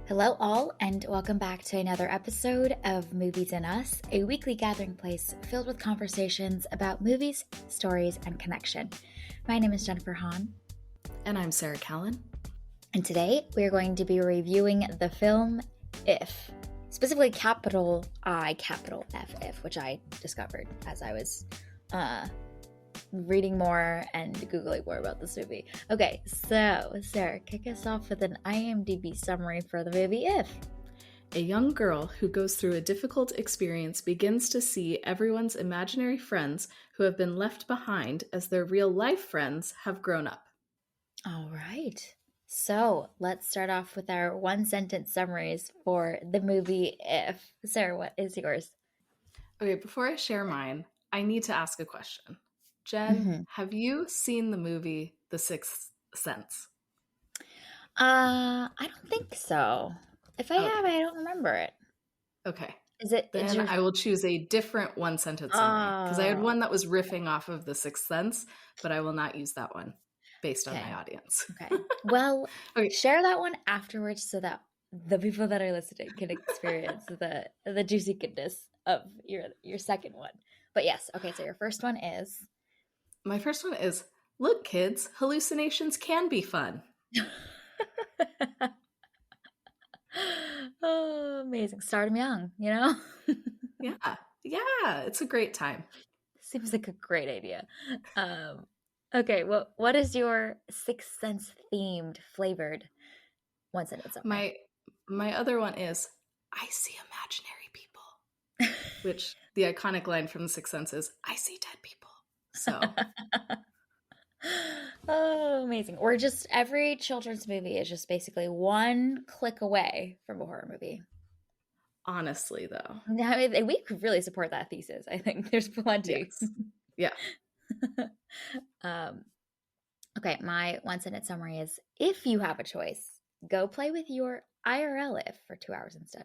Hello, all, and welcome back to another episode of Movies and Us, a weekly gathering place filled with conversations about movies, stories, and connection. My name is Jennifer Hahn. And I'm Sarah Callan. And today we are going to be reviewing the film If, specifically capital I, capital F, which I discovered as I was reading more and Googling more about this movie. Okay, so Sarah, kick us off with an IMDb summary for the movie If. A young girl who goes through a difficult experience begins to see everyone's imaginary friends who have been left behind as their real-life friends have grown up. All right. So let's start off with our one-sentence summaries for the movie If. Sarah, what is yours? Okay, before I share mine, I need to ask a question. Jen, have you seen the movie The Sixth Sense? I don't think so. If I have, I don't remember it. Okay. Then I will choose a different one-sentence summary, because I had one that was riffing off of The Sixth Sense, but I will not use that one based on my audience. Okay. Well, share that one afterwards so that the people that are listening can experience the juicy goodness of your second one. But yes, okay, so your first one is... My first one is, look, kids, hallucinations can be fun. Oh, amazing. Start them young, you know? Yeah, it's a great time. Seems like a great idea. Okay, well, what is your Sixth Sense themed, flavored one sentence summary? My other one is, I see imaginary people. Which the iconic line from The Sixth Sense is, I see dead people. So. Oh, amazing. Or just every children's movie is just basically one click away from a horror movie. Honestly, though. I mean, we could really support that thesis. I think there's plenty. Yes. Yeah. Okay, my one sentence summary is, if you have a choice, go play with your IRL If for 2 hours instead.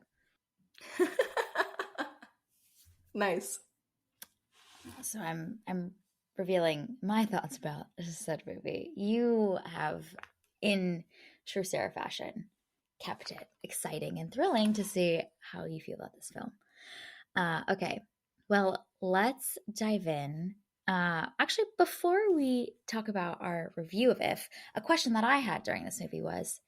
Nice. So I'm revealing my thoughts about said movie. You have, in true Sarah fashion, kept it exciting and thrilling to see how you feel about this film. Okay, well, let's dive in. Actually, before we talk about our review of If, a question that I had during this movie was,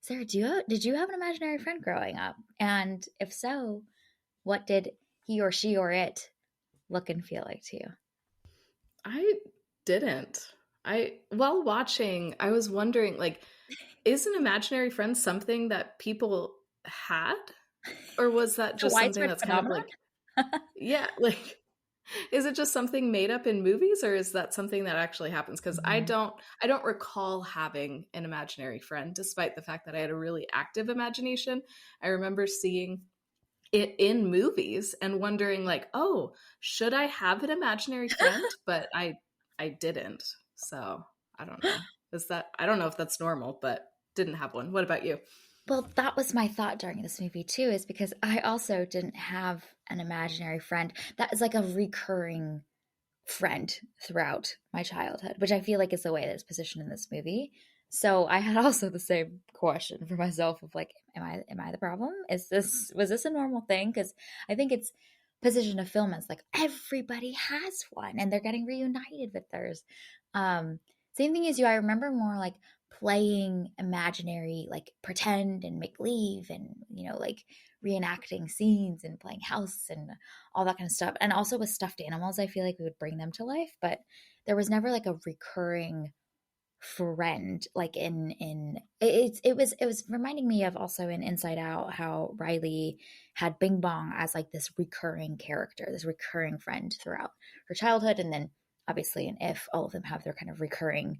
Sarah, did you have an imaginary friend growing up? And if so, what did he or she or it look and feel like to you? I didn't. While watching, I was wondering, like, is an imaginary friend something that people had? Or was that just something that's phenomenon? Kind of like, yeah, like, is it just something made up in movies, or is that something that actually happens? Because I don't recall having an imaginary friend, despite the fact that I had a really active imagination. I remember seeing it in movies and wondering, like, oh, should I have an imaginary friend? But I didn't. So I don't know. I don't know if that's normal, but didn't have one. What about you? Well, that was my thought during this movie too, is because I also didn't have an imaginary friend. That is like a recurring friend throughout my childhood, which I feel like is the way that it's positioned in this movie. So I had also the same question for myself of like, am I the problem? Was this a normal thing? Because I think it's positioned a film as like everybody has one and they're getting reunited with theirs. Same thing as you. I remember more like playing imaginary, like pretend and make believe and, like reenacting scenes and playing house and all that kind of stuff. And also with stuffed animals, I feel like we would bring them to life, but there was never like a recurring friend like it was reminding me of also in Inside Out how Riley had Bing Bong as like this recurring character, this recurring friend throughout her childhood. And then obviously in If, all of them have their kind of recurring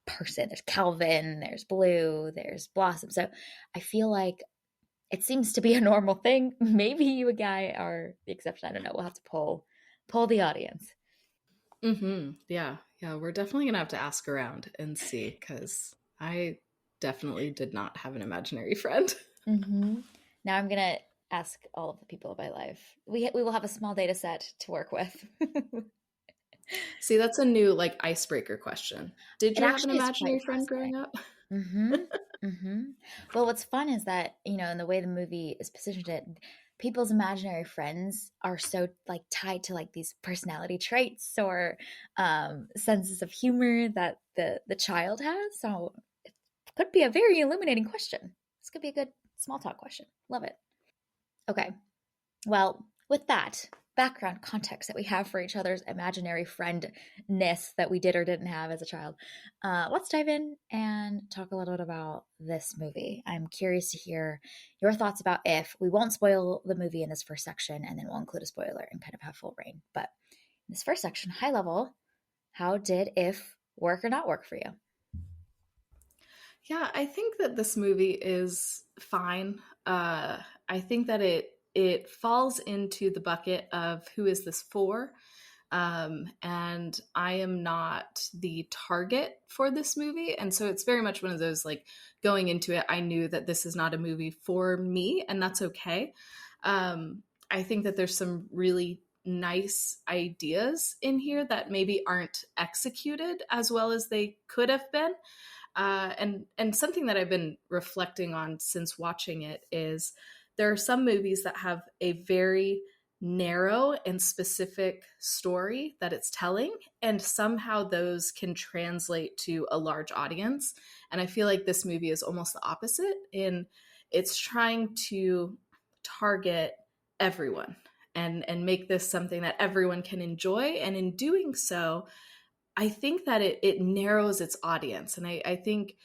person. There's Calvin, there's Blue, there's Blossom. So I feel like it seems to be a normal thing. Maybe you and Guy are the exception. I don't know. We'll have to poll the audience. Yeah, we're definitely gonna have to ask around and see, because I definitely did not have an imaginary friend. Now I'm gonna ask all of the people of my life. We will have a small data set to work with. See, that's a new like icebreaker question. Did you have an imaginary friend growing up? Mm-hmm. Well, what's fun is that, in the way the movie is positioned, people's imaginary friends are so like tied to like these personality traits or senses of humor that the child has. So it could be a very illuminating question. This could be a good small talk question. Love it. Okay. Well, with that background context that we have for each other's imaginary friendness that we did or didn't have as a child, let's dive in and talk a little bit about this movie. I'm curious to hear your thoughts about If. We won't spoil the movie in this first section, and then we'll include a spoiler and kind of have full reign. But in this first section, high level, how did If work or not work for you? Yeah, I think that this movie is fine. I think that it falls into the bucket of who is this for, and I am not the target for this movie, and so it's very much one of those like going into it. I knew that this is not a movie for me, and that's okay. I think that there's some really nice ideas in here that maybe aren't executed as well as they could have been. And something that I've been reflecting on since watching it is there are some movies that have a very narrow and specific story that it's telling, and somehow those can translate to a large audience. And I feel like this movie is almost the opposite, in it's trying to target everyone and make this something that everyone can enjoy. And in doing so, I think that it narrows its audience. And I think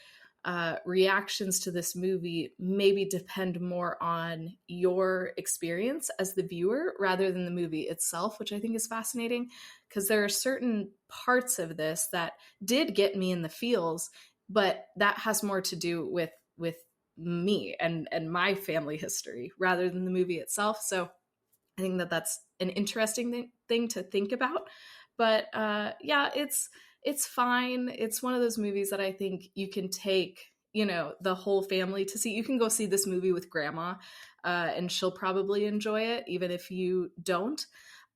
reactions to this movie maybe depend more on your experience as the viewer rather than the movie itself, which I think is fascinating because there are certain parts of this that did get me in the feels, but that has more to do with me and my family history rather than the movie itself. So I think that that's an interesting thing to think about. But yeah, it's fine. It's one of those movies that I think you can take, the whole family to see. You can go see this movie with grandma, and she'll probably enjoy it, even if you don't.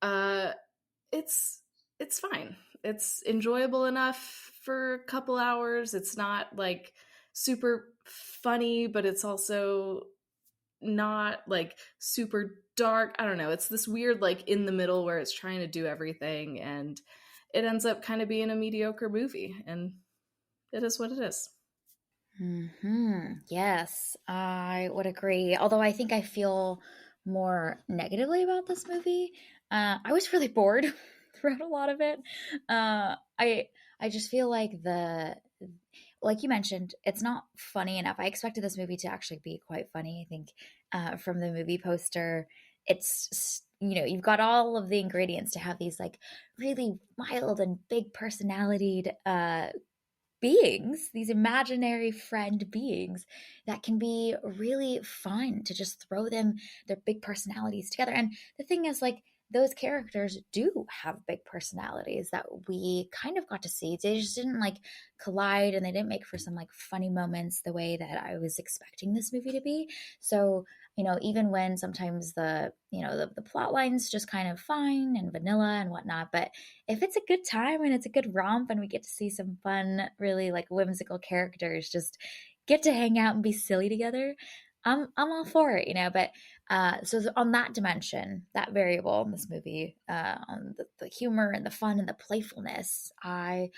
Uh, it's it's fine. It's enjoyable enough for a couple hours. It's not like super funny, but it's also not like super dark. I don't know. It's this weird like in the middle where it's trying to do everything, and it ends up kind of being a mediocre movie, and it is what it is. Yes, I would agree. Although I think I feel more negatively about this movie. I was really bored throughout a lot of it. I just feel like like you mentioned, it's not funny enough. I expected this movie to actually be quite funny. I think from the movie poster, you've got all of the ingredients to have these like really mild and big personalitied beings, these imaginary friend beings that can be really fun to just throw their big personalities together. And the thing is, like, those characters do have big personalities that we kind of got to see. They just didn't like collide and they didn't make for some like funny moments the way that I was expecting this movie to be. So, even when sometimes the plot line's just kind of fine and vanilla and whatnot, but if it's a good time and it's a good romp and we get to see some fun, really like whimsical characters just get to hang out and be silly together, I'm all for it, But on that dimension, that variable in this movie, on the humor and the fun and the playfulness, I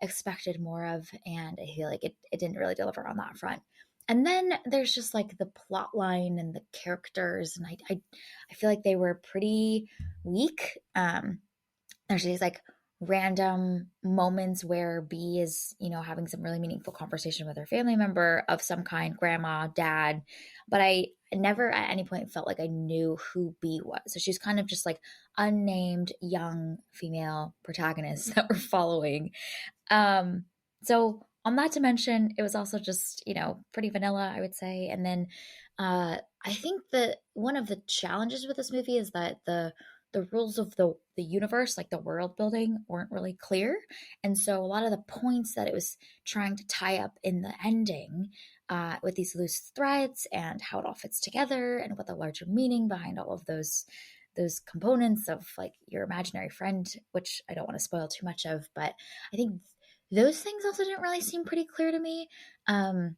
expected more of, and I feel like it didn't really deliver on that front. And then there's just like the plot line and the characters, and I feel like they were pretty weak. There's these like random moments where B is, having some really meaningful conversation with her family member of some kind, grandma, dad, but I never at any point felt like I knew who B was. So she's kind of just like unnamed young female protagonists that we're following. So on that dimension, it was also just, pretty vanilla, I would say. And then I think that one of the challenges with this movie is that the rules of the universe, like the world building, weren't really clear. And so a lot of the points that it was trying to tie up in the ending, with these loose threads and how it all fits together and what the larger meaning behind all of those components of like your imaginary friend, which I don't want to spoil too much of, but I think those things also didn't really seem pretty clear to me. Um,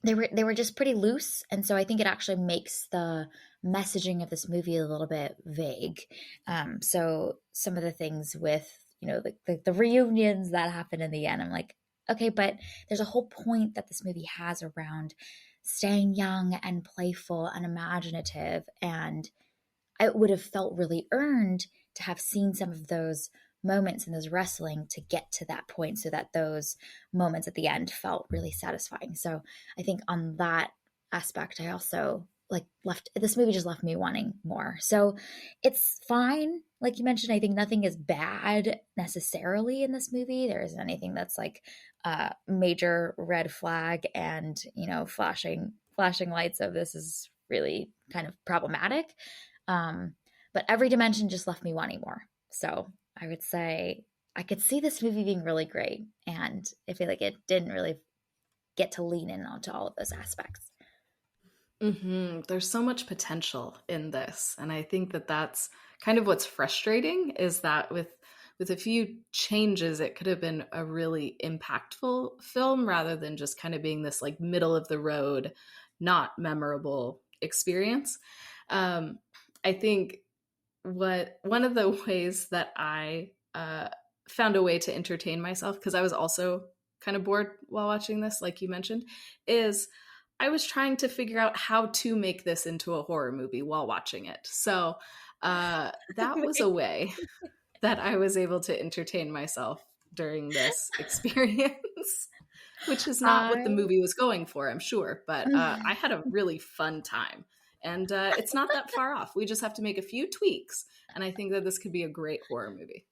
they were just pretty loose, and so I think it actually makes the messaging of this movie a little bit vague. So some of the things with the reunions that happen in the end, I'm like, okay, but there's a whole point that this movie has around staying young and playful and imaginative, and it would have felt really earned to have seen some of those moments in those wrestling to get to that point so that those moments at the end felt really satisfying. So I think on that aspect, I also like left this movie just left me wanting more. So it's fine. Like you mentioned, I think nothing is bad necessarily in this movie. There isn't anything that's like a major red flag and, flashing lights of this is really kind of problematic. Um, but every dimension just left me wanting more. So I would say I could see this movie being really great, and I feel like it didn't really get to lean in onto all of those aspects. There's so much potential in this, and I think that that's kind of what's frustrating is that with a few changes, it could have been a really impactful film rather than just kind of being this like middle of the road, not memorable experience. Um, I think what one of the ways that I found a way to entertain myself because I was also kind of bored while watching this, like you mentioned, is I was trying to figure out how to make this into a horror movie while watching it. So that was a way that I was able to entertain myself during this experience, which is not what the I movie was going for, I'm sure. But I had a really fun time. And it's not that far off. We just have to make a few tweaks. And I think that this could be a great horror movie.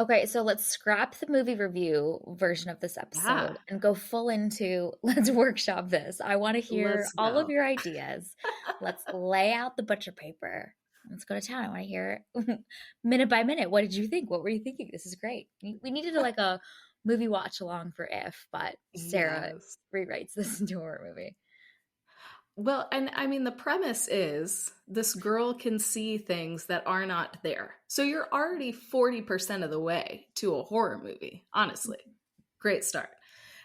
Okay, so let's scrap the movie review version of this Yeah, episode and go full into let's workshop this. I want to hear let's all of go. your ideas. Let's lay out the butcher paper. Let's go to town. I want to hear minute by minute. What did you think? What were you thinking? This is great. We needed like a movie watch along for if, but Sarah Yes. rewrites this into a horror movie. Well, and I mean, the premise is this girl can see things that are not there. So you're already 40% of the way to a horror movie, honestly. Great start.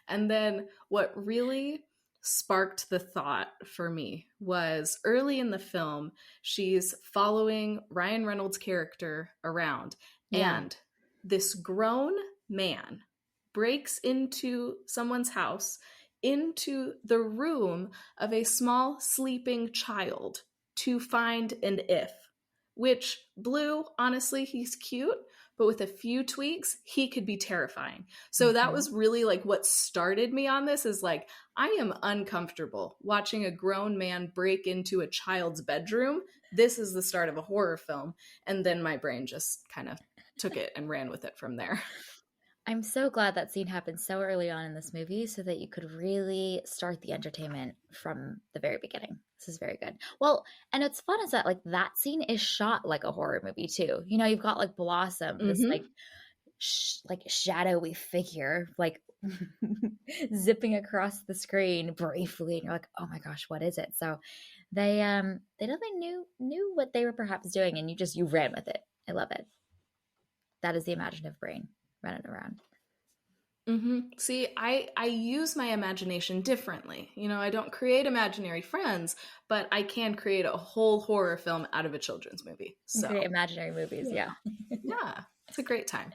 And then what really sparked the thought for me was early in the film, she's following Ryan Reynolds' character around, Yeah. and this grown man breaks into someone's house, into the room of a small sleeping child to find an if, which Blue, honestly, he's cute, but with a few tweaks, he could be terrifying. So that Mhm. was really like what started me on this is like, I am uncomfortable watching a grown man break into a child's bedroom. This is the start of a horror film. And then my brain just kind of took it and ran with it from there. I'm so glad that scene happened so early on in this movie so that you could really start the entertainment from the very beginning. This is very good. Well, and what's fun is that like that scene is shot like a horror movie too. You've got like Blossom, this Mm-hmm. like shadowy figure like zipping across the screen briefly, and you're like, "Oh my gosh, what is it?" So they definitely knew what they were perhaps doing, and you ran with it. I love it. That is the imaginative brain running around. See, I use my imagination differently. I don't create imaginary friends, but I can create a whole horror film out of a children's movie. Great So, imaginary movies, yeah, yeah. yeah, it's a great time.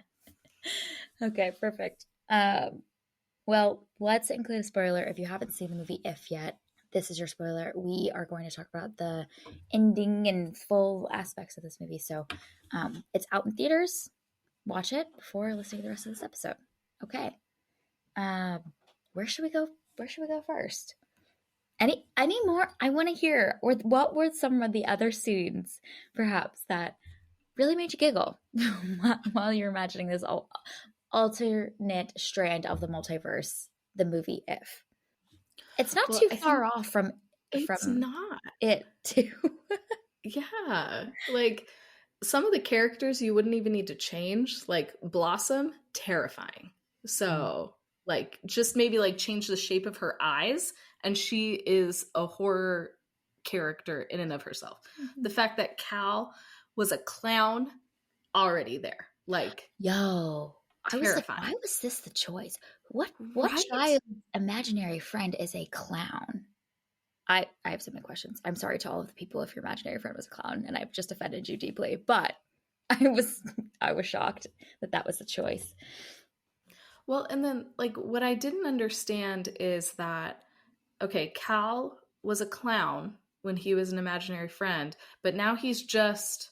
Okay, perfect. Well, let's include a spoiler. If you haven't seen the movie If yet, this is your spoiler. We are going to talk about the ending and full aspects of this movie. So it's out in theaters. Watch it before listening to the rest of this episode. Okay. Um, where should we go? Where should we go first? Any more? I want to hear. Or what were some of the other scenes, perhaps, that really made you giggle while you're imagining this alternate strand of the multiverse, the movie If. It's not Well, too I far think off from it's from not. it too. Yeah. Like some of the characters you wouldn't even need to change, like Blossom, terrifying. So, like just maybe like change the shape of her eyes and she is a horror character in and of herself. The fact that Cal was a clown already there. Like Yo, I was like, why Terrifying. was this the choice? What Right? child's imaginary friend is a clown? I have so many questions. I'm sorry to all of the people if your imaginary friend was a clown and I've just offended you deeply, but I was I was shocked that that was the choice. Well, and then like what I didn't understand is that okay, Cal was a clown when he was an imaginary friend, but now he's just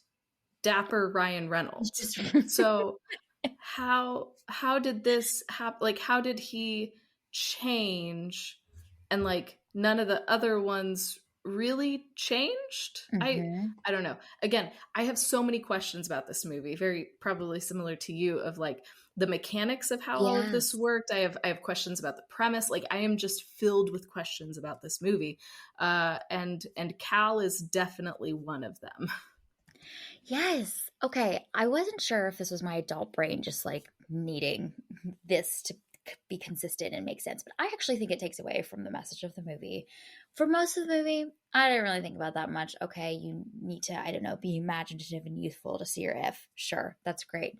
dapper Ryan It's Reynolds. just So how did this happen? Like how did he change and like none of the other ones really changed? Mhm. I don't know. Again, I have so many questions about this movie, very probably similar to you of like the mechanics of how all of this Yes. worked. I have questions about the premise. Like I am just filled with questions about this movie. And Cal is definitely one of them. Yes. Okay. I wasn't sure if this was my adult brain just like needing this to be consistent and make sense, but I actually think it takes away from the message of the movie. For most of the movie, I didn't really think about that much. Okay, you need to, I don't know, be imaginative and youthful to see your if. Sure, that's great.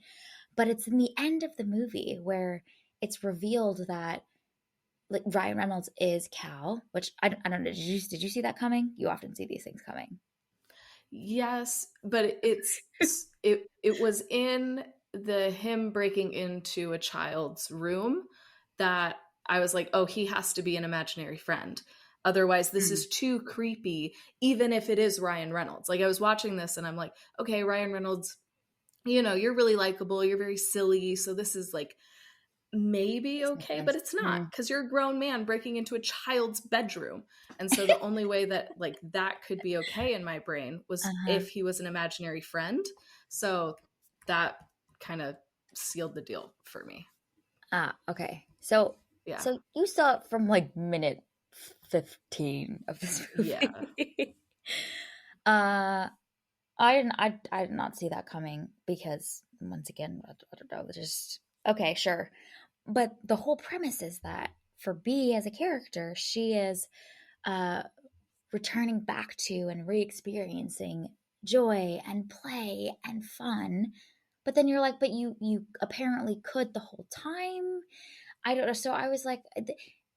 But it's in the end of the movie where it's revealed that like Ryan Reynolds is Cal, which I don't know. Did you see that coming? You often see these things coming. Yes, but it was in the him breaking into a child's room that I was like, "Oh, he has to be an imaginary friend. Otherwise, this Mm. is too creepy even if it is Ryan Reynolds." Like I was watching this and I'm like, "Okay, Ryan Reynolds, you're really likable, you're very silly, so this is like maybe This makes okay, but sense. it's not Mm. because you're a grown man breaking into a child's bedroom. And so the only way that like that could be okay in my brain was Uh-huh. if he was an imaginary friend. So that kind of sealed the deal for me. Ah, okay. So Yeah. so you saw it from like minute 15 of this Yeah. movie. uh I did not see that coming because once again, I don't know, just okay, sure. But the whole premise is that for B as a character, she is uh returning back to and re-experiencing joy and play and fun. But then you're like, but you apparently could the whole time. I don't know. So I was like,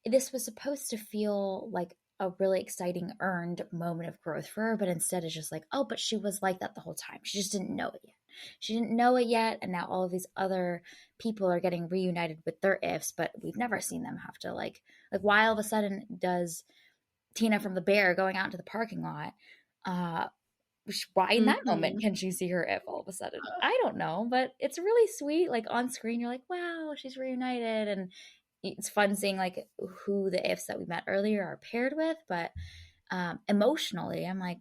this was supposed to feel like a really exciting earned moment of growth for her, but instead it's just like, oh, but she was like that the whole time. She just didn't know it yet. She didn't know it yet, and now all of these other people are getting reunited with their ifs, but we've never seen them have to like why all of a sudden does Tina from the Bear going out into the parking lot? Uh, why in that moment Hmm. can she see her if all of a sudden? I don't know, but it's really sweet. Like on screen, you're like, wow, she's reunited, and it's fun seeing like who the ifs that we met earlier are paired with. But emotionally, I'm like,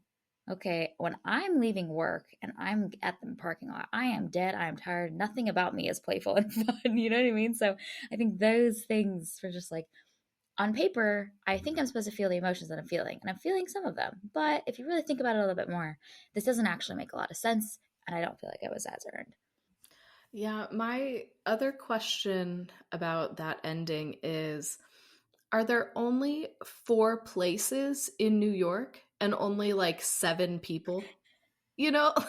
okay, when I'm leaving work and I'm at the parking lot, I am dead. I am tired. Nothing about me is playful and fun. You know what I mean? So I think those things were just like on paper, I think I'm supposed to feel the emotions that I'm feeling, and I'm feeling some of them. But if you really think about it a little bit more, this doesn't actually make a lot of sense, and I don't feel like it was as earned. Yeah. My other question about that ending is are there only four places in New York and only like seven people?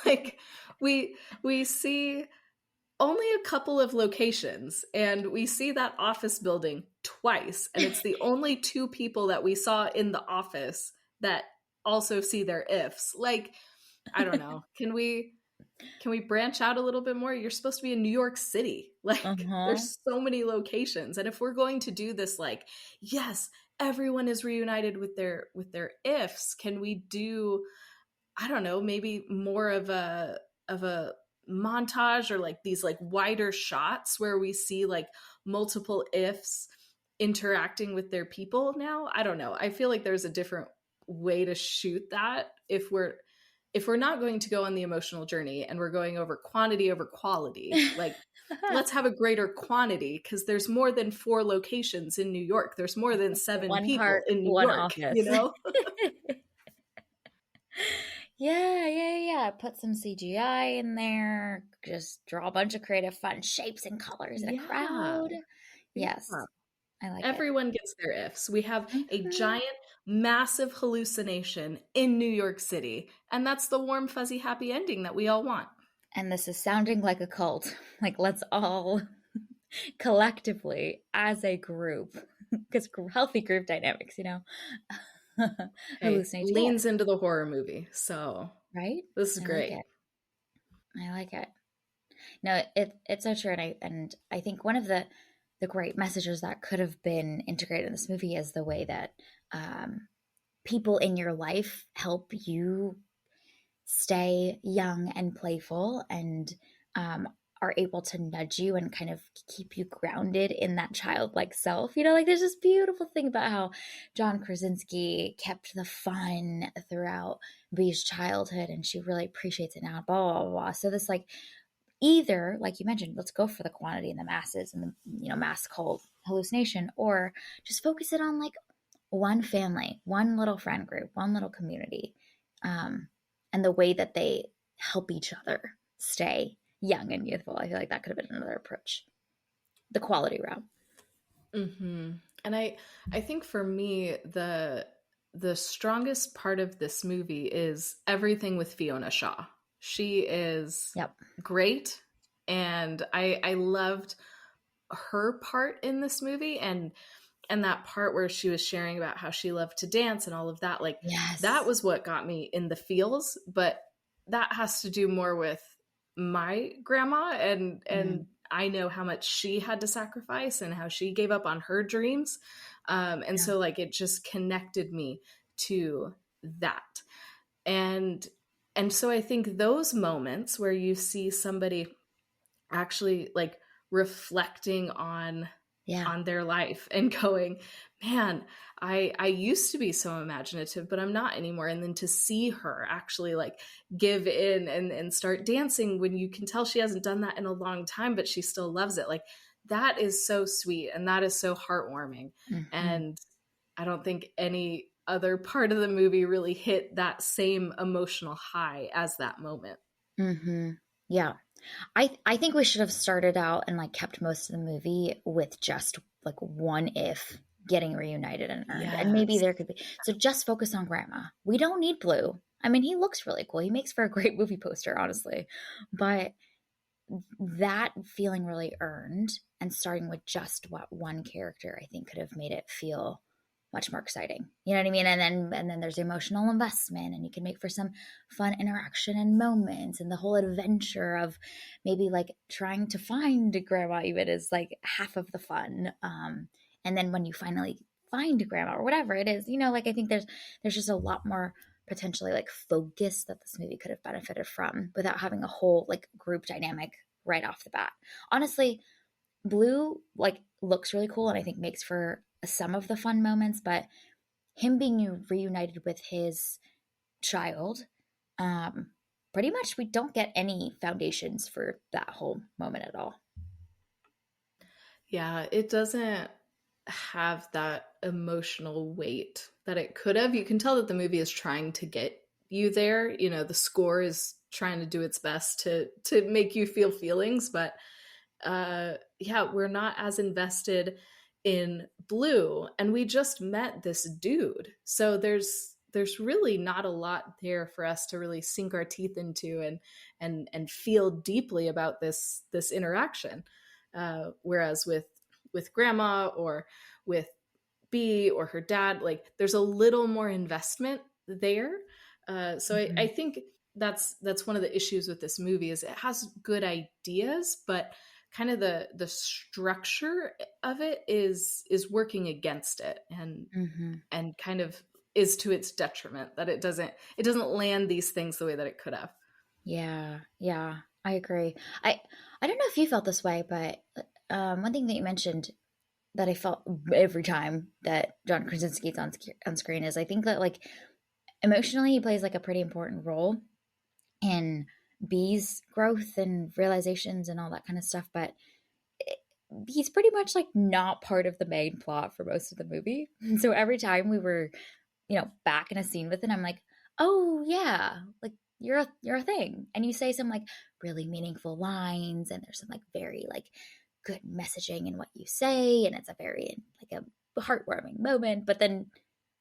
Like we see only a couple of locations and we see that office building twice and it's the only two people that we saw in the office that also see their ifs. Like I don't know. Can we branch out a little bit more? You're supposed to be in New York City. Uh Like huh. there's so many locations. And if we're going to do this like yes, everyone is reunited with their ifs, can we do I don't know, maybe more of a montage or like these like wider shots where we see like multiple ifs interacting with their people now. I don't know. I feel like there's a different way to shoot that if we're not going to go on the emotional journey and we're going over quantity over quality. Like let's have a greater quantity because there's more than four locations in New York. There's more than seven One people part, in New one York, office. Yeah, yeah, yeah. Put some CGI in there. Just draw a bunch of creative, fun shapes and colors in a Yeah. crowd. Yeah. Yes, I like it. Everyone gets their ifs. We have a Mhm. giant, massive hallucination in New York City. And that's the warm, fuzzy, happy ending that we all want. And this is sounding like a cult. Like, let's all collectively as a group, because healthy group dynamics, Hey, hallucinate together, leans into the horror movie. So right? this is I like great. it. I like it. No, it's so true, and I think one of the great messages that could have been integrated in this movie is the way that um, people in your life help you stay young and playful and are able to nudge you and kind of keep you grounded in that childlike self. Like there's this beautiful thing about how John Krasinski kept the fun throughout Bee's childhood, and she really appreciates it now, blah, blah, blah, blah. So this like either, like you mentioned, let's go for the quantity and the masses and the mass cold hallucination, or just focus it on like one family, one little friend group, one little community, um, and the way that they help each other stay young and youthful. I feel like that could have been another approach. The quality route. Mm-hmm. And I think for me the strongest part of this movie is everything with Fiona Shaw. She is Yep. great, and I loved her part in this movie, and that part where she was sharing about how she loved to dance and all of that, like that Yes. was what got me in the feels. But that has to do more with my grandma, and Mm, I know how much she had to sacrifice and how she gave up on her dreams, and yeah. so like it just connected me to that. And and so I think those moments where you see somebody actually like reflecting Yeah. on their life and going, man, I used to be so imaginative, but I'm not anymore. And then to see her actually like give in and start dancing when you can tell she hasn't done that in a long time, but she still loves it, like that is so sweet and that is so heartwarming. Mm-hmm. And I don't think any other part of the movie really hit that same emotional high as that moment. Mm-hmm. Yeah. I think we should have started out and like kept most of the movie with just like one if getting reunited and earned. And maybe Yes. there could be so just focus on grandma. We don't need Blue. I mean, he looks really cool. He makes for a great movie poster, honestly. But that feeling really earned and starting with just what one character I think could have made it feel much more exciting. You know what I mean? And then there's emotional investment and you can make for some fun interaction and moments, and the whole adventure of maybe like trying to find grandma even is like half of the fun. And then when you finally find grandma or whatever it is, like I think there's just a lot more potentially like focus that this movie could have benefited from without having a whole like group dynamic right off the bat. Honestly, Blue like looks really cool and I think makes for some of the fun moments, but him being reunited with his child, um, pretty much we don't get any foundations for that whole moment at all. Yeah, it doesn't have that emotional weight that it could have. You can tell that the movie is trying to get you there. The score is trying to do its best to make you feel feelings, but yeah, we're not as invested in Blue, and we just met this dude. So there's really not a lot there for us to really sink our teeth into and feel deeply about this interaction. Whereas with grandma or with B or her dad, like there's a little more investment there. So I Mm-hmm. think that's one of the issues with this movie is it has good ideas, but kind of the structure of it is working against it, Mm-hmm. and kind of is to its detriment that it doesn't land these things the way that it could have. Yeah, yeah, I agree. I don't know if you felt this way, but one thing that you mentioned that I felt every time that John Krasinski's on screen is I think that like emotionally he plays like a pretty important role in B's growth and realizations and all that kind of stuff, but he's pretty much like not part of the main plot for most of the movie. So every time we were, back in a scene with it, I'm like, oh yeah, like you're a thing, and you say some like really meaningful lines, and there's some like very like good messaging in what you say, and it's a very like a heartwarming moment. But then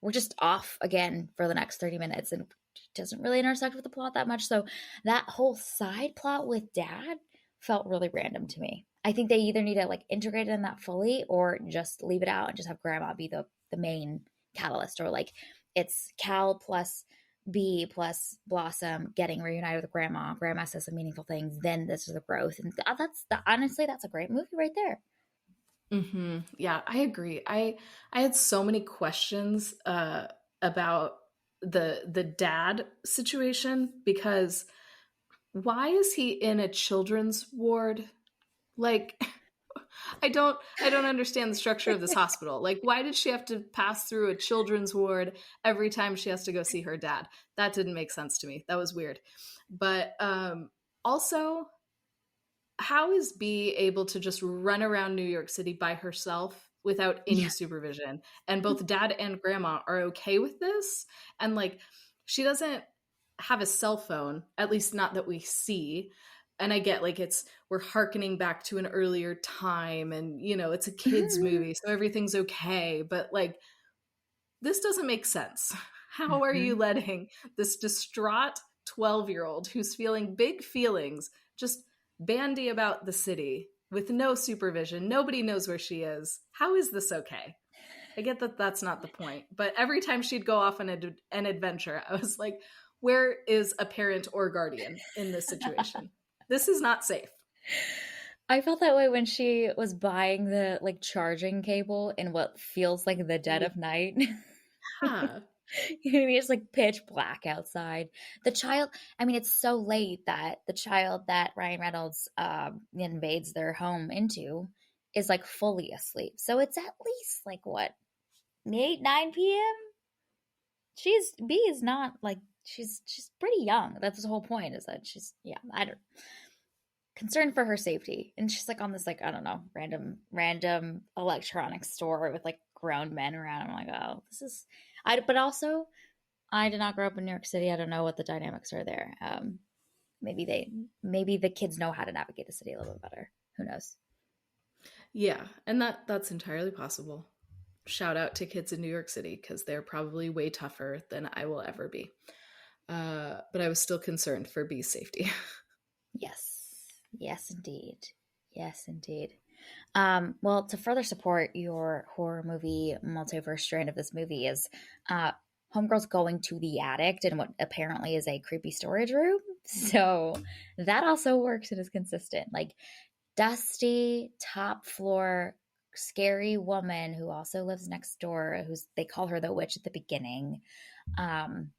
we're just off again for the next 30 minutes, and it doesn't really intersect with the plot that much. So that whole side plot with Dad felt really random to me. I think they either need to like integrate it in that fully or just leave it out and just have grandma be the main catalyst, or like it's Cal plus B plus Blossom getting reunited with grandma. Grandma says some meaningful things, then this is the growth. And that's the honestly, that's a great movie right there. Yeah, I agree. I had so many questions about the dad situation, because why is he in a children's ward? Like, I don't understand the structure of this hospital. Like, why did she have to pass through a children's ward every time she has to go see her dad? That didn't make sense to me. That was weird. But also, how is B able to just run around New York City by herself without any Yeah. supervision? And both dad and grandma are okay with this. And like, she doesn't have a cell phone, at least not that we see. And I get like we're harkening back to an earlier time, and it's a kids movie, so everything's okay. But like, this doesn't make sense. How are you Mhm. letting this distraught 12-year-old who's feeling big feelings just bandy about the city with no supervision? Nobody knows where she is. How is this okay? I get that that's not the point, but every time she'd go off on an adventure, I was like, where is a parent or guardian in this situation? This is not safe. I felt that way when she was buying the like charging cable in what feels like the dead of night. Yeah. It's like pitch black outside. The child, I mean, it's so late that the child that Ryan Reynolds invades their home into is like fully asleep. So it's at least like what, 8, 9 p.m.? She's B is not like she's pretty young. That's the whole point, is that she's, yeah, I don't, concerned for her safety. And she's like on this like, I don't know, random electronics store with like grown men around. I'm like, oh, this is but also I did not grow up in New York City. I don't know what the dynamics are there. Maybe the kids know how to navigate the city a little bit better. Who knows? Yeah, and that's entirely possible. Shout out to kids in New York City, because they're probably way tougher than I will ever be. But I was still concerned for B's safety. Yes. Yes, indeed. Yes, indeed. Well, to further support your horror movie multiverse strand of this movie is Homegirl's going to the attic in what apparently is a creepy storage room. So that also works and is consistent. Like dusty top floor, scary woman who also lives next door, who's they call her the witch at the beginning. Um,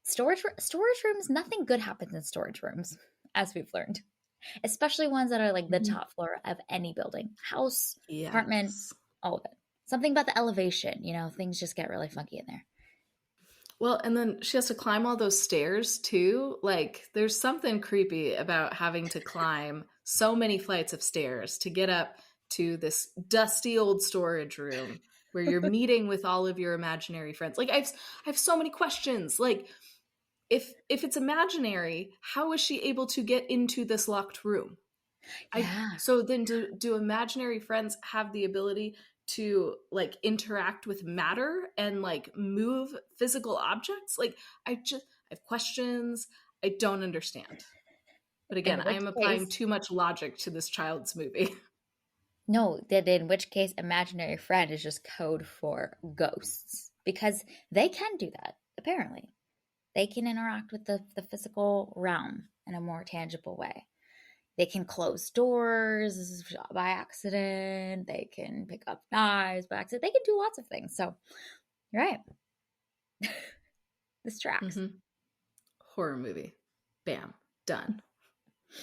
storage rooms, nothing good happens in storage rooms, as we've learned, especially ones that are like the Mhm. top floor of any building, house, apartment, Yes. all of it. Something about the elevation, things just get really funky in there. Well, and then she has to climb all those stairs too. Like, there's something creepy about having to climb so many flights of stairs to get up to this dusty old storage room where you're meeting with all of your imaginary friends. Like, I have so many questions. Like, if it's imaginary, how is she able to get into this locked room? I Yeah. So then, do imaginary friends have the ability to like interact with matter and like move physical objects? Like, I have questions. I don't understand. But again, In I which am applying case, too much logic to this child's movie. no, that in which case, imaginary friend is just code for ghosts because they can do that, apparently. They can interact with the physical realm in a more tangible way. They can close doors by accident. They can pick up knives by accident. They can do lots of things. So you're right. This tracks. Hmm. Horror movie. Bam. Done.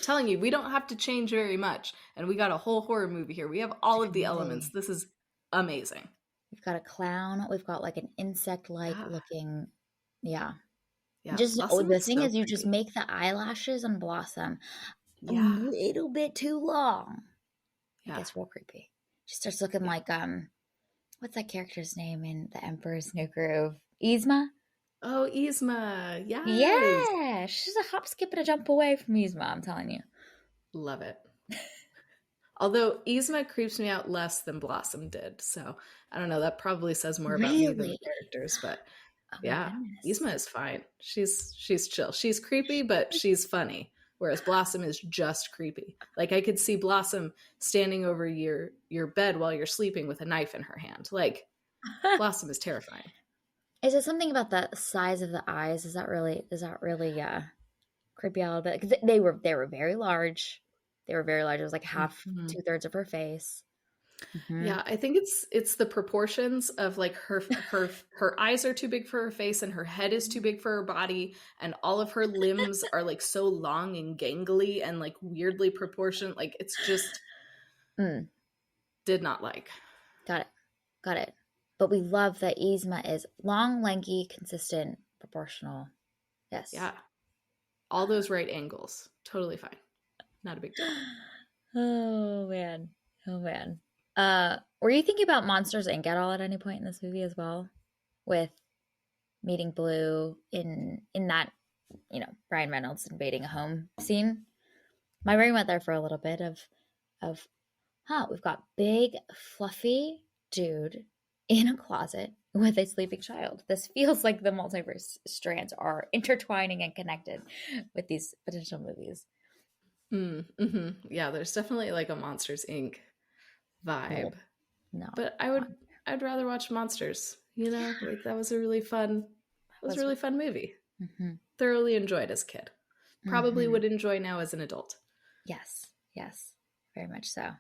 Telling you, we don't have to change very much. And we got a whole horror movie here. We have all of the elements. Truly. This is amazing. We've got a clown. We've got like an insect like Yeah. looking. Yeah. Yeah. Just, oh, Blossom the is thing so is, you just creepy. make the eyelashes on Blossom a Yeah. little bit too long. It Yeah. gets real creepy. She starts looking Yeah. like, what's that character's name in The Emperor's New Groove? Yzma? Oh, Yzma. Yes. Yeah, she's a hop, skip, and a jump away from Yzma, I'm telling you. Love it. Although Yzma creeps me out less than Blossom did. So I don't know. That probably says more about me than the Really? characters. But Oh my yeah, goodness. Yzma is fine. She's chill. She's creepy, but she's funny. whereas Blossom is just creepy. Like I could see Blossom standing over your bed while you're sleeping with a knife in her hand. Like Blossom is terrifying. Is it something about the size of the eyes? Is that really creepy out a bit? 'Cause they were very large. They were very large. It was like half, Mhm. 2/3 of her face. Hmm. Yeah, I think it's the proportions of like her eyes are too big for her face and her head is too big for her body and all of her limbs are like so long and gangly and like weirdly proportioned. Like it's just Mm, did not like. got it. Got it. But we love that Yzma is long, lanky, consistent, proportional. Yes. Yeah. All those right angles. Totally fine. Not a big deal. Oh man. Oh man. Were you thinking about Monsters Inc. at all at any point in this movie as well? With meeting Blue in that, Ryan Reynolds invading a home scene? My brain went there for a little bit of we've got big, fluffy dude in a closet with a sleeping child. This feels like the multiverse strands are intertwining and connected with these potential movies. Yeah, there's definitely like a Monsters Inc. No, vibe. no. But Not. I'd rather watch Monsters. You know, like that was a really fun That was movie. mm-hmm, Thoroughly enjoyed as a kid. Probably mm-hmm. would enjoy now as an adult. Yes, yes, very much so.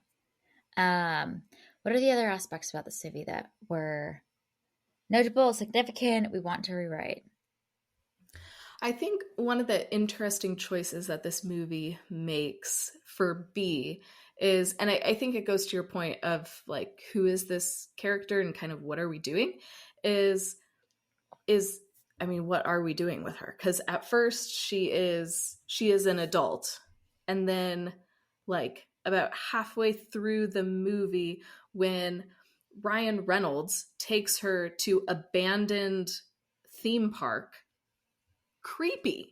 Um, what are the other aspects about this movie that were notable, significant, we want to rewrite? I think one of the interesting choices that this movie makes for B is, and I think it goes to your point of like, who is this character and kind of what are we doing? Is, is, I mean, what are we doing with her? Because at first she is an adult. And then like about halfway through the movie, when Ryan Reynolds takes her to abandoned theme park, creepy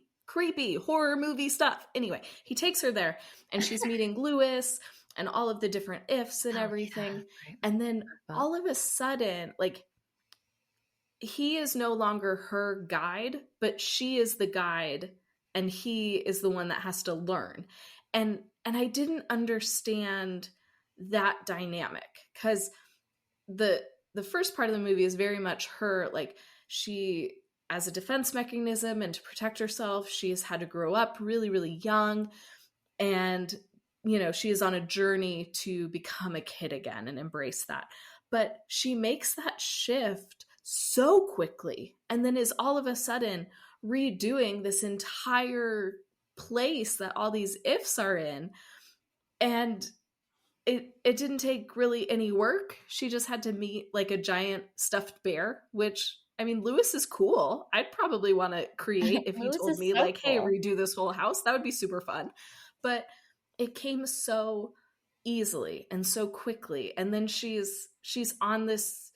horror movie stuff. Anyway, he takes her there and she's meeting Lewis and all of the different ifs and Oh yeah, everything. right. And then But all of a sudden, like he is no longer her guide, but she is the guide and he is the one that has to learn. And I didn't understand that dynamic cuz the the first part of the movie is very much her like she as a defense mechanism and to protect herself, she has had to grow up really young and she is on a journey to become a kid again and embrace that. But she makes that shift so quickly and then is all of a sudden redoing this entire place that all these ifs are in, and it didn't take really any work. She just had to meet like a giant stuffed bear, which I mean, Lewis is cool. I'd probably want to create if he Lewis told is me so like, "Hey, cool. redo this whole house." That would be super fun. But it came so easily and so quickly, and then she's on this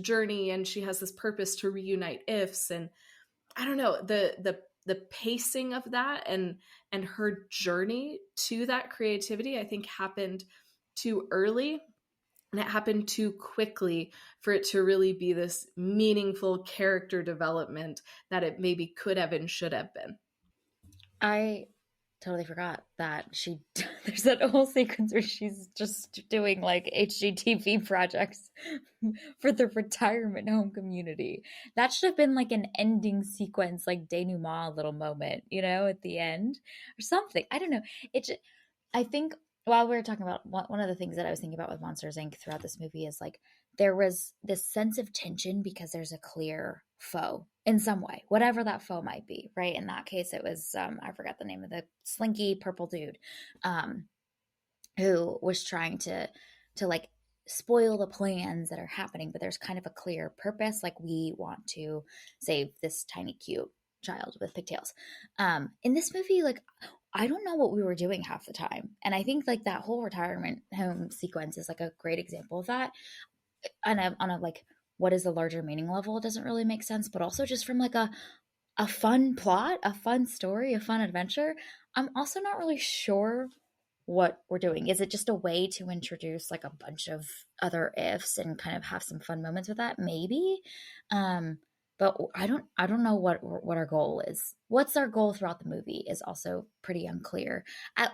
journey and she has this purpose to reunite ifs, and I don't know, the pacing of that and her journey to that creativity I think happened too early and it happened too quickly for it to really be this meaningful character development that it maybe could have and should have been. I totally forgot that she there's that whole sequence where she's just doing like HGTV projects for the retirement home community. That should have been like an ending sequence, like denouement little moment, at the end or something. I don't know. I think while we were talking about one of the things that I was thinking about with Monsters Inc. throughout this movie is like there was this sense of tension because there's a clear foe in some way, whatever that foe might be, right? In that case, it was I forgot the name of the slinky purple dude, um, who was trying to like spoil the plans that are happening, but there's kind of a clear purpose, like we want to save this tiny cute child with pigtails. In this movie, like I don't know what we were doing half the time, and I think like that whole retirement home sequence is like a great example of that. On a like what is the larger meaning level, it doesn't really make sense, but also just from like a fun plot, a fun story, a fun adventure. I'm also not really sure what we're doing. Is it just a way to introduce like a bunch of other ifs and kind of have some fun moments with that? Maybe. Um, but I don't know what our goal is. What's our goal throughout the movie is also pretty unclear. At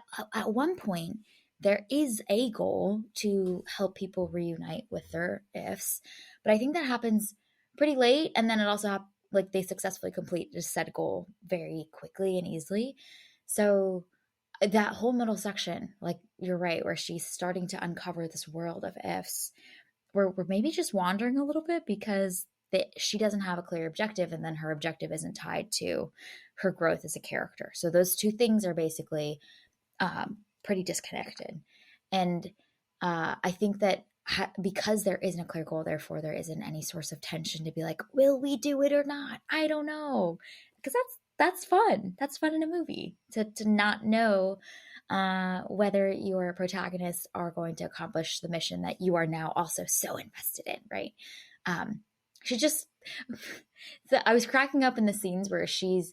one point, there is a goal to help people reunite with their ifs, but I think that happens pretty late, and then it also like they successfully complete just said goal very quickly and easily. So that whole middle section, like you're right, where she's starting to uncover this world of ifs, we're maybe just wandering a little bit because she doesn't have a clear objective, and then her objective isn't tied to her growth as a character. So those two things are basically pretty disconnected. And I think that because there isn't a clear goal, therefore there isn't any source of tension to be like, will we do it or not? I don't know, because that's fun. That's fun in a movie to not know whether your protagonists are going to accomplish the mission that you are now also so invested in, right? Um, she just, I was cracking up in the scenes where she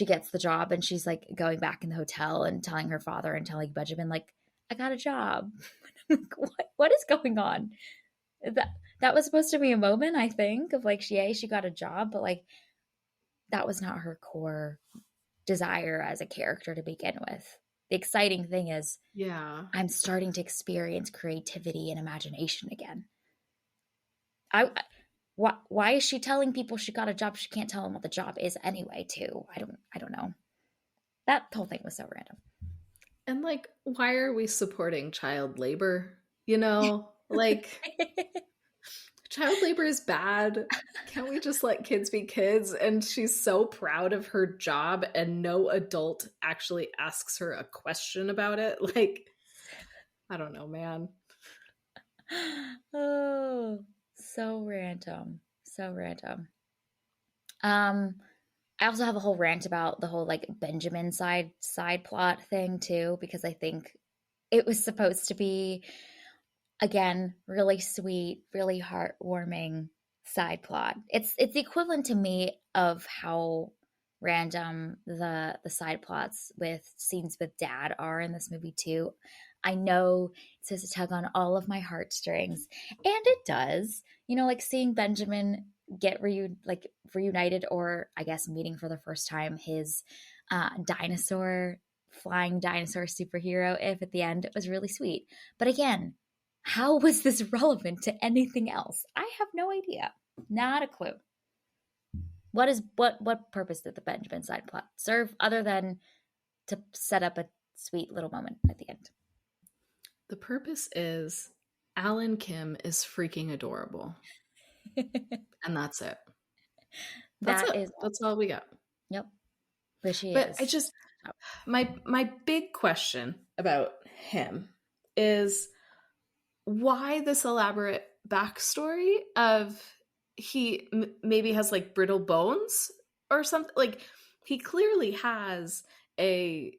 gets the job and she's like going back in the hotel and telling her father and telling Benjamin, like, I got a job. Like, what is going on? That that was supposed to be a moment, I think, of like, she got a job, but like that was not her core desire as a character to begin with. The exciting thing is Yeah. I'm starting to experience creativity and imagination again. I why is she telling people she got a job? She can't tell them what the job is anyway, too. I don't know. That whole thing was so random. And like, why are we supporting child labor? You know, like, child labor is bad. Can't we just let kids be kids? And she's so proud of her job, and no adult actually asks her a question about it. Like, I don't know, man. Oh, so random. So random. Um, I also have a whole rant about the whole like Benjamin side plot thing too, because I think it was supposed to be, again, really sweet, really heartwarming side plot. It's the equivalent to me of how random the side plots with scenes with dad are in this movie too. I know it's supposed to tug on all of my heartstrings, and it does. You know, like seeing Benjamin get reunited, or I guess meeting for the first time his dinosaur flying dinosaur superhero if at the end, it was really sweet. But again, how was this relevant to anything else? I have no idea. Not a clue. What purpose did the Benjamin side plot serve other than to set up a sweet little moment at the end? The purpose is Alan Kim is freaking adorable. And that's it. That's That it. is all. That's all we got. Yep. But she But I is. just, my big question about him is why this elaborate backstory of he maybe has like brittle bones or something. Like, he clearly has a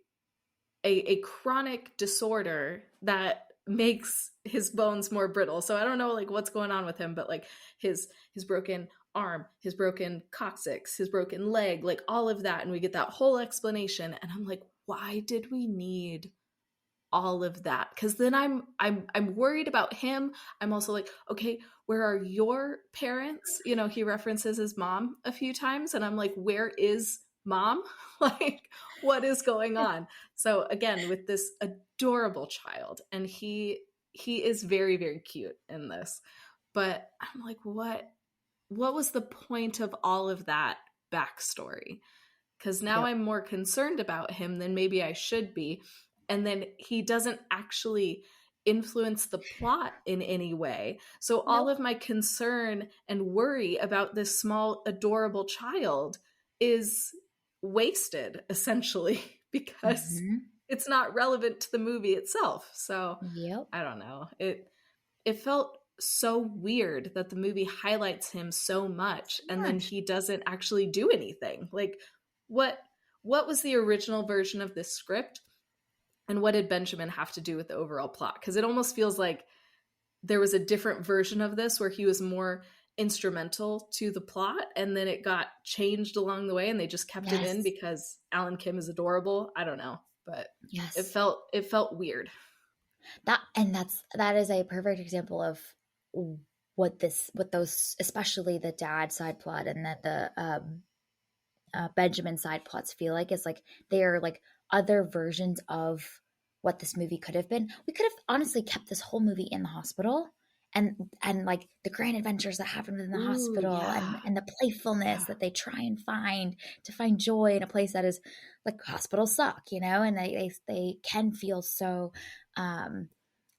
a chronic disorder that makes his bones more brittle. So I don't know like what's going on with him, but like his broken arm, his broken coccyx, his broken leg, like all of that, and we get that whole explanation, and I'm like, why did we need all of that? Because then I'm worried about him. I'm also like, okay, where are your parents? You know, he references his mom a few times, and I'm like, where is mom? Like, what is going on? So again, with this adorable child, and he is very, very cute in this, but I'm like, what was the point of all of that backstory? Because now Yep. I'm more concerned about him than maybe I should be. And then he doesn't actually influence the plot in any way. So all Nope. of my concern and worry about this small, adorable child is wasted, essentially, because Mm-hmm. it's not relevant to the movie itself. So Yep. I don't know. It felt so weird that the movie highlights him so much So and then much. he doesn't actually do anything. Like, what what was the original version of this script, and what did Benjamin have to do with the overall plot? Because it almost feels like there was a different version of this where he was more instrumental to the plot, and then it got changed along the way and they just kept him in Yes. because Alan Kim is adorable. I don't know, but Yes. it felt weird. That is a perfect example of what those, especially the dad side plot and then the Benjamin side plots feel like is like they are like other versions of what this movie could have been. We could have honestly kept this whole movie in the hospital, and like the grand adventures that happen within the Ooh, hospital, yeah. and the playfulness Yeah. that they try and find to find joy in a place that is like hospitals suck, and they can feel so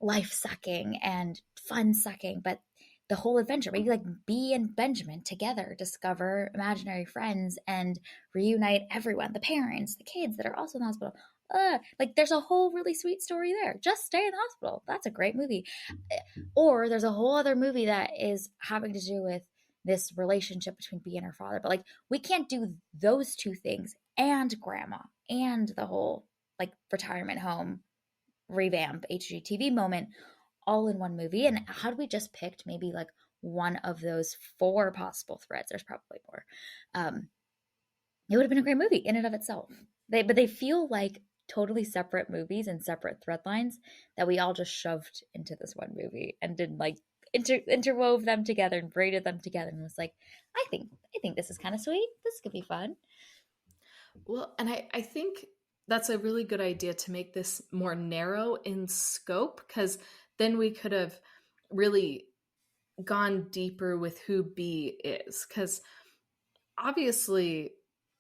life sucking and fun sucking, but the whole adventure, maybe like Bee and Benjamin together discover imaginary friends and reunite everyone, the parents, the kids that are also in the hospital. Like there's a whole really sweet story there. Just stay in the hospital. That's a great movie. Or there's a whole other movie that is having to do with this relationship between Bee and her father. But like we can't do those two things and grandma and the whole like retirement home revamp HGTV moment all in one movie. And had we just picked maybe like one of those four possible threads, there's probably more, it would have been a great movie in and of itself. But they feel like totally separate movies and separate thread lines that we all just shoved into this one movie and did like interwove them together and braided them together and was like, I think this is kind of sweet. This could be fun. Well, and I think that's a really good idea to make this more narrow in scope, because then we could have really gone deeper with who B is. Because obviously,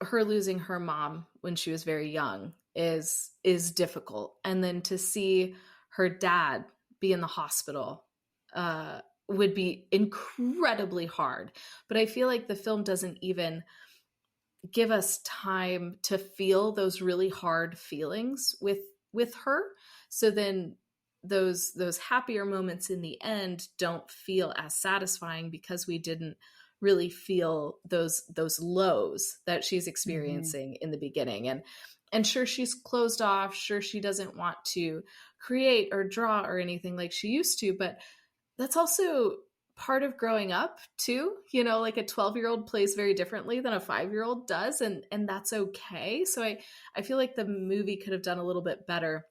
her losing her mom when she was very young is difficult, and then to see her dad be in the hospital would be incredibly hard. But I feel like the film doesn't even give us time to feel those really hard feelings with her. So then those happier moments in the end don't feel as satisfying because we didn't really feel those lows that she's Mm-hmm. experiencing in the beginning. And sure, she's closed off, sure, she doesn't want to create or draw or anything like she used to, but that's also part of growing up too. Like a 12-year-old plays very differently than a 5-year-old does, and that's okay. So I feel like the movie could have done a little bit better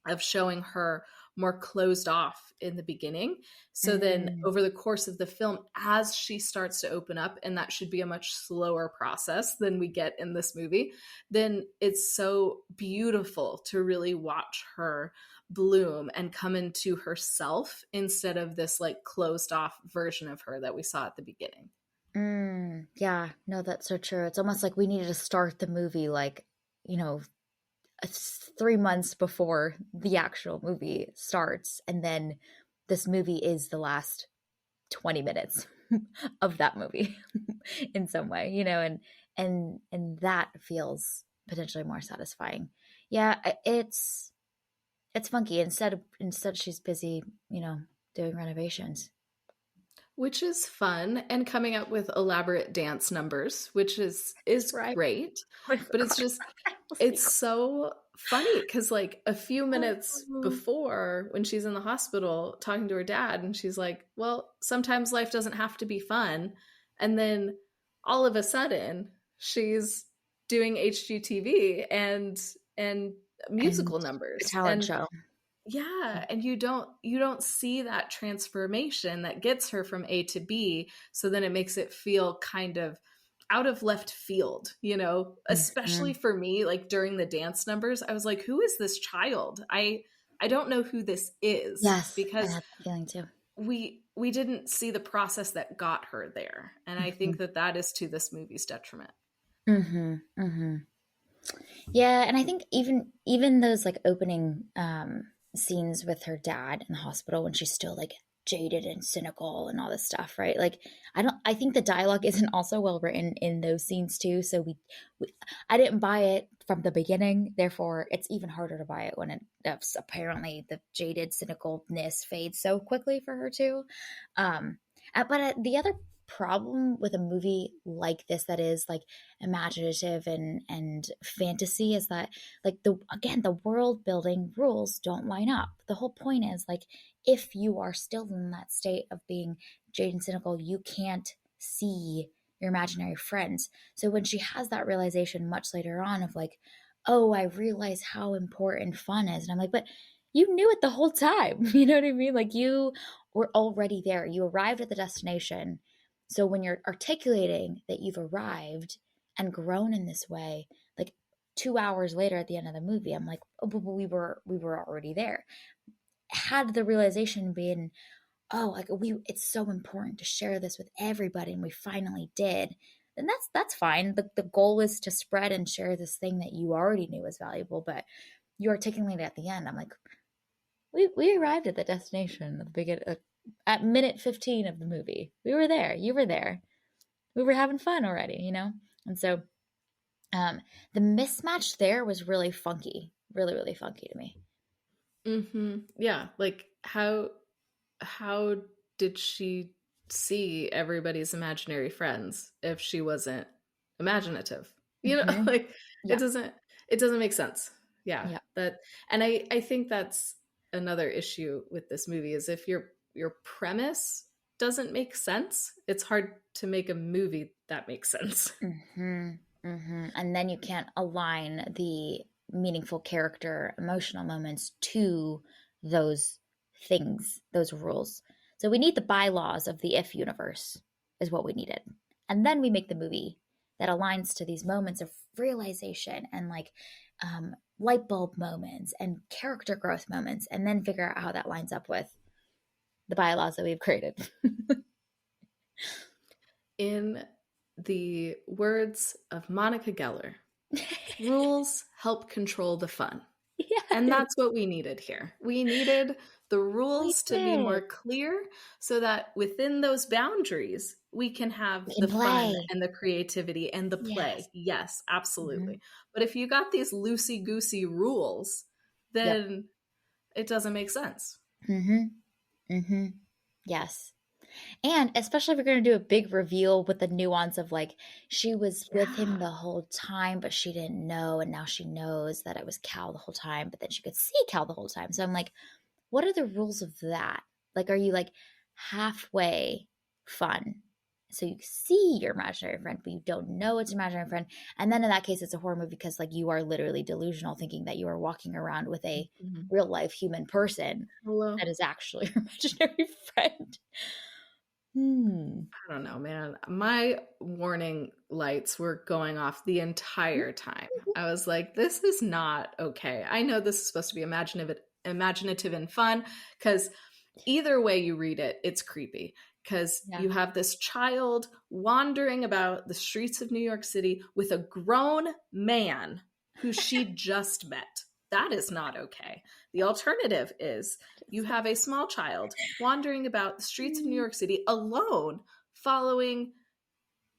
of showing her more closed off in the beginning. So then Mm. over the course of the film, as she starts to open up, and that should be a much slower process than we get in this movie, then it's so beautiful to really watch her bloom and come into herself instead of this like closed off version of her that we saw at the beginning. Yeah, no, that's so true. It's almost like we needed to start the movie like, you know, 3 months before the actual movie starts, and then this movie is the last 20 minutes of that movie in some way, and that feels potentially more satisfying. Yeah, it's funky. Instead she's busy, doing renovations. Which is fun, and coming up with elaborate dance numbers, which is That's right. great. I But it's forgot just about that. it's so funny because like a few minutes Oh. before, when she's in the hospital talking to her dad, and she's like, well, sometimes life doesn't have to be fun, and then all of a sudden she's doing HGTV and And musical a numbers. talent And show. yeah, and you don't see that transformation that gets her from A to B, so then it makes it feel kind of out of left field, especially Mhm. for me. Like during the dance numbers, I was like, who is this child? I don't know who this is, Yes, I because had that feeling too. we didn't see the process that got her there, and I think Mhm. that is to this movie's detriment. Mhm. Mhm. Yeah, and I think even those like opening scenes with her dad in the hospital when she's still like jaded and cynical and all this stuff, right? Like I think the dialogue isn't also well written in those scenes too, so we I didn't buy it from the beginning, therefore it's even harder to buy it when it's apparently the jaded cynicalness fades so quickly for her too. But the other problem with a movie like this that is like imaginative and fantasy is that like the world building rules don't line up. The whole point is like if you are still in that state of being jaded and cynical, you can't see your imaginary friends. So when she has that realization much later on of like, oh, I realize how important fun is, and I'm like, but you knew it the whole time. You know what I mean? Like you were already there. You arrived at the destination. So when you're articulating that you've arrived and grown in this way, like 2 hours later at the end of the movie, I'm like, oh, but we were already there. Had the realization been, oh, like it's so important to share this with everybody, and we finally did, then that's fine. The goal is to spread and share this thing that you already knew was valuable, but you articulate it at the end. I'm like, we arrived at the destination at the beginning, at minute 15 of the movie. We were there. You were there. We were having fun already, you know? And so um, the mismatch there was really funky, really, really funky to me. Yeah, like how did she see everybody's imaginary friends if she wasn't imaginative? You know, Mm-hmm. like it Yeah. doesn't it doesn't make sense. Yeah, Yeah. that and I think that's another issue with this movie is if your premise doesn't make sense, it's hard to make a movie that makes sense. Mm-hmm. Mm-hmm. And then you can't align the meaningful character emotional moments to those things, those rules. So we need the bylaws of the if universe, is what we needed. And then we make the movie that aligns to these moments of realization and like light bulb moments and character growth moments, and then figure out how that lines up with the bylaws that we've created. In the words of Monica Geller, rules help control the fun. And Yes, that's what we needed here. We needed the we rules to be more did. clear so that within those boundaries, we can have We the can fun play. and the creativity and the Yes. play. Yes, Hmm. absolutely. But if you got these loosey goosey rules, Yep. then it doesn't make sense. Hmm. Hmm. Yes. And especially if we're going to do a big reveal with the nuance of like she was with him Yeah. the whole time, but she didn't know. And now she knows that it was Cal the whole time, but then she could see Cal the whole time. So I'm like, what are the rules of that? Like, are you like halfway fun? So you see your imaginary friend, but you don't know it's your imaginary friend. And then in that case, it's a horror movie because like you are literally delusional, thinking that you are walking around with a Mhm. real life human person Hello. that is actually your imaginary friend. Hmm. I don't know, man. My warning lights were going off the entire time. I was like, this is not okay. I know this is supposed to be imaginative and fun because either way you read it, it's creepy because Yeah. you have this child wandering about the streets of New York City with a grown man who she just met. That is not okay. The alternative is you have a small child wandering about the streets of New York City alone following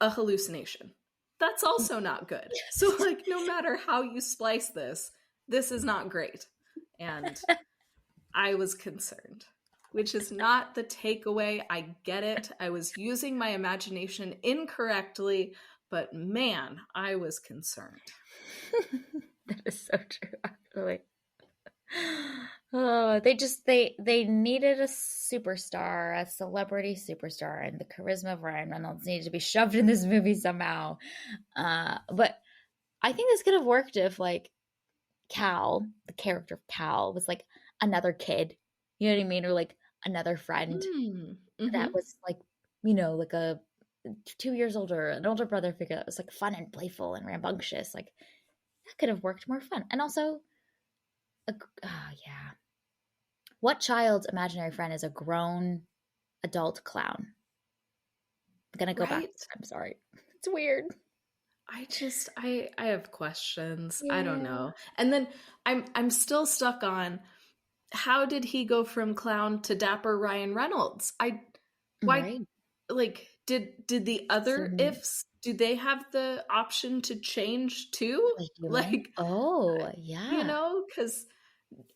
a hallucination. That's also not good. So, Yes. like, no matter how you splice this, this is not great. And I was concerned, which is not the takeaway. I get it. I was using my imagination incorrectly, but man, I was concerned. That is so true, actually. Oh, they needed a superstar, a celebrity superstar, and the charisma of Ryan Reynolds needed to be shoved in this movie somehow. But I think this could have worked if like Cal, the character of Cal, was like another kid. You know what I mean? Or like another friend Hmm. that Mm-hmm. was like, like a 2 years older, an older brother figure that was like fun and playful and rambunctious. Like that could have worked more fun. And also, yeah. What child's imaginary friend is a grown adult clown? I'm gonna go back. Right? I'm sorry. It's weird. I have questions. I don't Yeah. know. And then I'm still stuck on how did he go from clown to dapper Ryan Reynolds? I why Right. like did the other Some ifs do they have the option to change too? like human. Like Oh, you yeah. know, because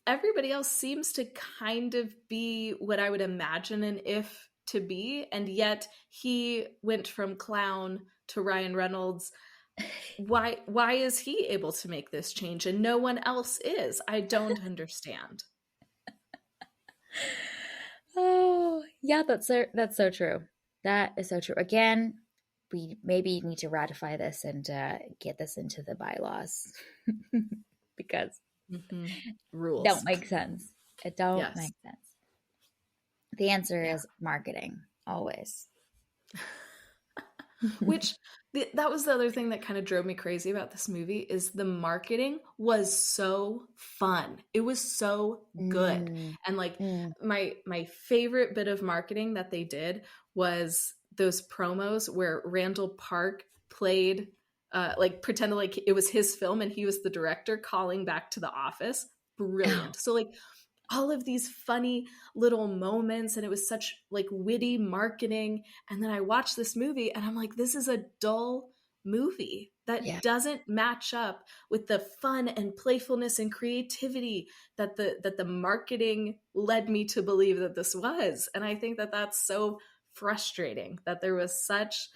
everybody else seems to kind of be what I would imagine an if to be, and yet he went from clown to Ryan Reynolds. Why is he able to make this change and no one else is? I don't understand. Oh, yeah, that's so true. That is so true. Again, we maybe need to ratify this and get this into the bylaws because Hmm. don't Rules. make sense. It don't Yes. make sense. The answer Yeah. is marketing, always. Which that was the other thing that kind of drove me crazy about this movie is the marketing was so fun. It was so good. Mm, And like mm. my favorite bit of marketing that they did was those promos where Randall Park played like pretended like it was his film and he was the director calling back to the office. Oh, Brilliant. So like all of these funny little moments, and it was such like witty marketing. And then I watched this movie and I'm like, this is a dull movie yeah, that doesn't match up with the fun and playfulness and creativity that the marketing led me to believe that this was. And I think that that's so frustrating that there was such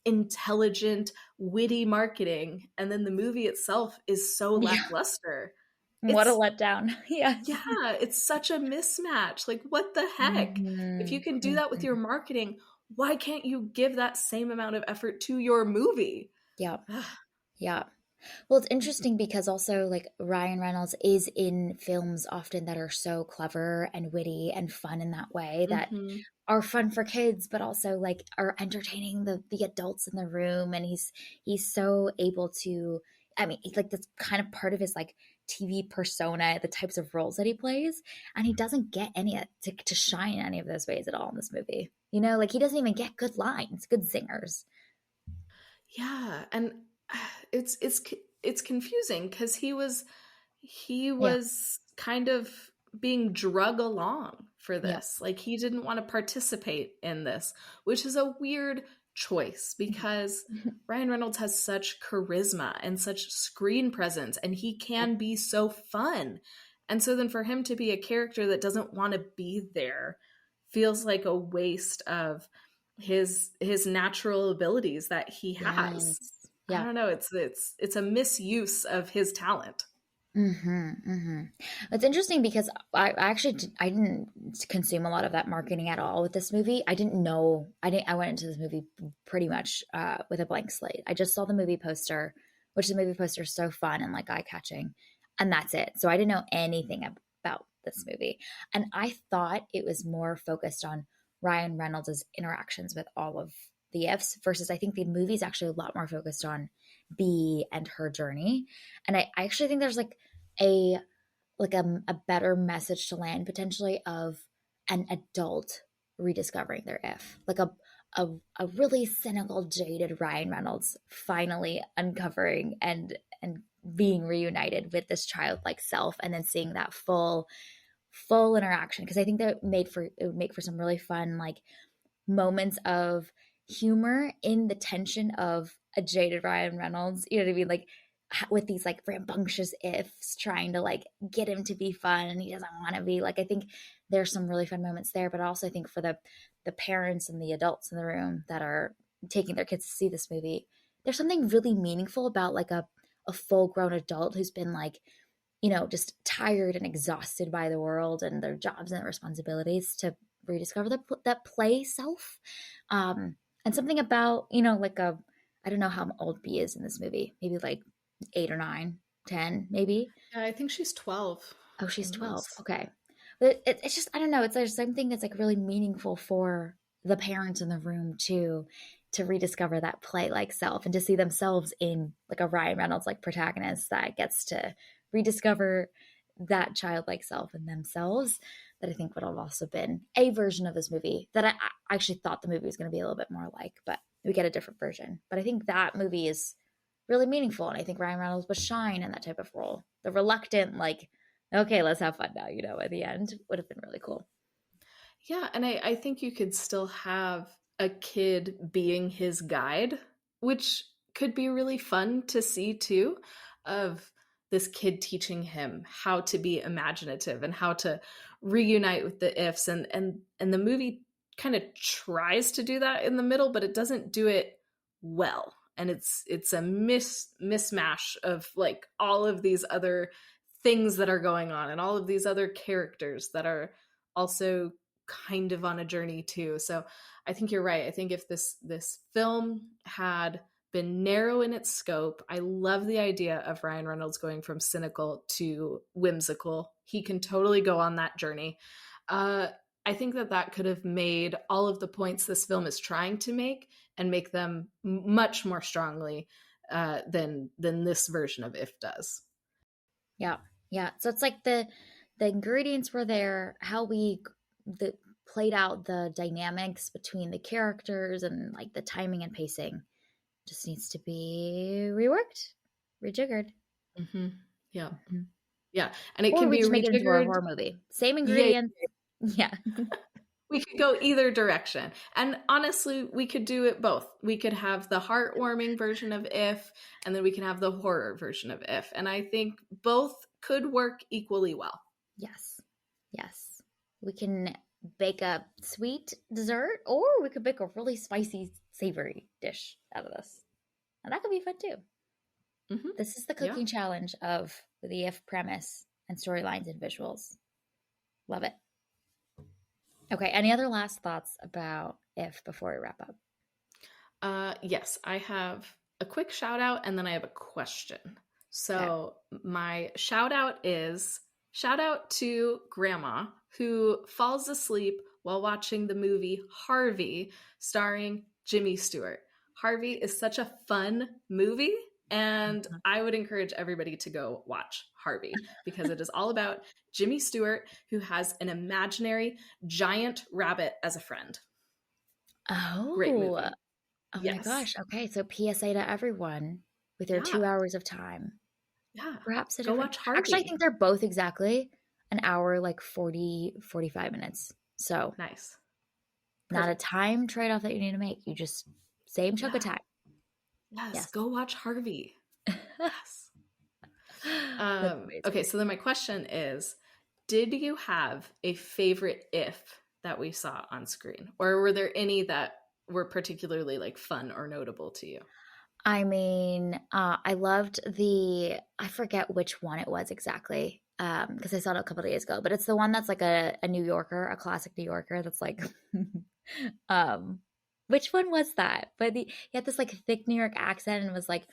intelligent witty marketing and then the movie itself is so yeah. lackluster. What a It's letdown. Yes. yeah, it's such a mismatch. Like, what the heck? If you Mhm, can do that with your mhm. marketing, why can't you give that same amount of effort to your movie? Yeah, yeah. Well, it's interesting because also like Ryan Reynolds is in films often that are so clever and witty and fun in that way that Mm-hmm. are fun for kids, but also like are entertaining the adults in the room. And he's so able to. I mean, like that's kind of part of his like TV persona, the types of roles that he plays, and he doesn't get to shine in any of those ways at all in this movie. You know, like he doesn't even get good lines, good singers. Yeah, and it's confusing because he Yeah, was kind of being drug along for yeah. this. Like he didn't want to participate in this, which is a weird choice because Ryan Reynolds has such charisma and such screen presence and he Yeah, can be so fun. And so then for him to be a character that doesn't want to be there feels like a waste of his natural abilities that he has. yes, I yeah. don't know, it's a misuse of his talent. Mm-hmm. It's interesting because I actually I didn't consume a lot of that marketing at all with this movie. I didn't know I went into this movie pretty much with a blank slate. I just saw the movie poster, which the movie poster is so fun and like eye catching, and that's it. So I didn't know anything about this movie, and I thought it was more focused on Ryan Reynolds' interactions with all of the ifs versus I think the movie's actually a lot more focused on B and her journey. And I actually think there's a a better message to land potentially of an adult rediscovering their if like a really cynical jaded Ryan Reynolds finally uncovering and being reunited with this childlike self and then seeing that full interaction because I think that it would make for some really fun like moments of humor in the tension of a jaded Ryan Reynolds. You know what I mean? Like with these like rambunctious ifs trying to like get him to be fun and he doesn't want to be like I think there's some really fun moments there but also I think for the parents and the adults in the room that are taking their kids to see this movie there's something really meaningful about like a full grown adult who's been like just tired and exhausted by the world and their jobs and their responsibilities to rediscover that play self. And something about, like I don't know how old B is in this movie, maybe like 8 or 9, 10, maybe. Yeah, I think she's 12 Oh, she's in 12. this. Okay. But it's just, I don't know. It's there's something that's like really meaningful for the parents in the room too, to rediscover that play like self and to see themselves in like a Ryan Reynolds like protagonist that gets to rediscover that childlike self in themselves. That I think would have also been a version of this movie that I actually thought the movie was going to be a little bit more like, but we get a different version. But I think that movie is really meaningful. And I think Ryan Reynolds would shine in that type of role. The reluctant, like, okay, let's have fun now, at the end would have been really cool. Yeah, and I think you could still have a kid being his guide, which could be really fun to see too, of this kid teaching him how to be imaginative and how to reunite with the ifs and the movie kind of tries to do that in the middle, but it doesn't do it well. And it's a mismatch of like all of these other things that are going on and all of these other characters that are also kind of on a journey too. So I think you're right. I think if this film had been narrow in its scope, I love the idea of Ryan Reynolds going from cynical to whimsical he can totally go on that journey. I think that could have made all of the points this film is trying to make and make them much more strongly than this version of If does. Yeah. Yeah. So it's like the ingredients were there, how we played out the dynamics between the characters and like the timing and pacing just needs to be reworked, rejiggered. Mm-hmm. Yeah. Mm-hmm. Yeah. And it Or can we be just make it into a rejiggered. horror movie. Same Yeah. ingredients. Yeah. We could go either direction. And honestly, we could do it both. We could have the heartwarming version of If, and then we can have the horror version of If. And I think both could work equally well. Yes. Yes. We can bake a sweet dessert, or we could bake a really spicy, savory dish out of this. And that could be fun too. Mm-hmm. This is the cooking challenge of the If premise and storylines and visuals. Love it. Okay, any other last thoughts about If before we wrap up? Yes, I have a quick shout out and then I have a question. So my shout out is shout out to Grandma, who falls asleep while watching the movie Harvey starring Jimmy Stewart. Harvey is such a fun movie, and I would encourage everybody to go watch Harvey because it is all about Jimmy Stewart, who has an imaginary giant rabbit as a friend. Oh, great movie. Oh my gosh. Okay, so PSA to everyone with your 2 hours of time. Yeah. Perhaps go watch Harvey. Actually, I think they're both exactly an hour, like 40, 45 minutes. So nice. Not a time trade-off that you need to make. You just same chunk of time. Yes. Go watch Harvey. Yes. Okay, so then my question is, did you have a favorite If that we saw on screen? Or were there any that were particularly like fun or notable to you? I mean, I loved I forget which one it was exactly, because I saw it a couple of days ago, but it's the one that's like a New Yorker, a classic New Yorker that's like, which one was that? But he had this like thick New York accent and was like,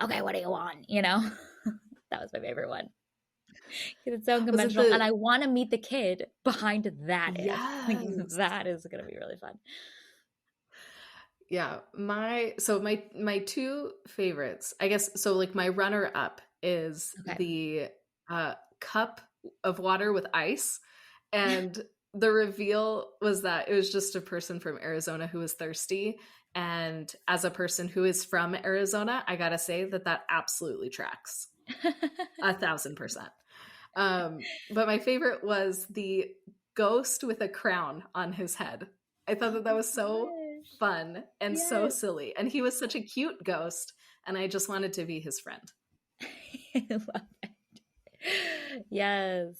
okay, what do you want? You know? That was my favorite one. Because it's so unconventional, and I want to meet the kid behind that. Yes. Like, that is going to be really fun. Yeah, my two favorites, I guess. So like my runner up is the cup of water with ice, and the reveal was that it was just a person from Arizona who was thirsty. And as a person who is from Arizona, I gotta say that absolutely tracks 1,000%. But my favorite was the ghost with a crown on his head. I thought that was so fun and so silly. And he was such a cute ghost, and I just wanted to be his friend. I love it. Yes.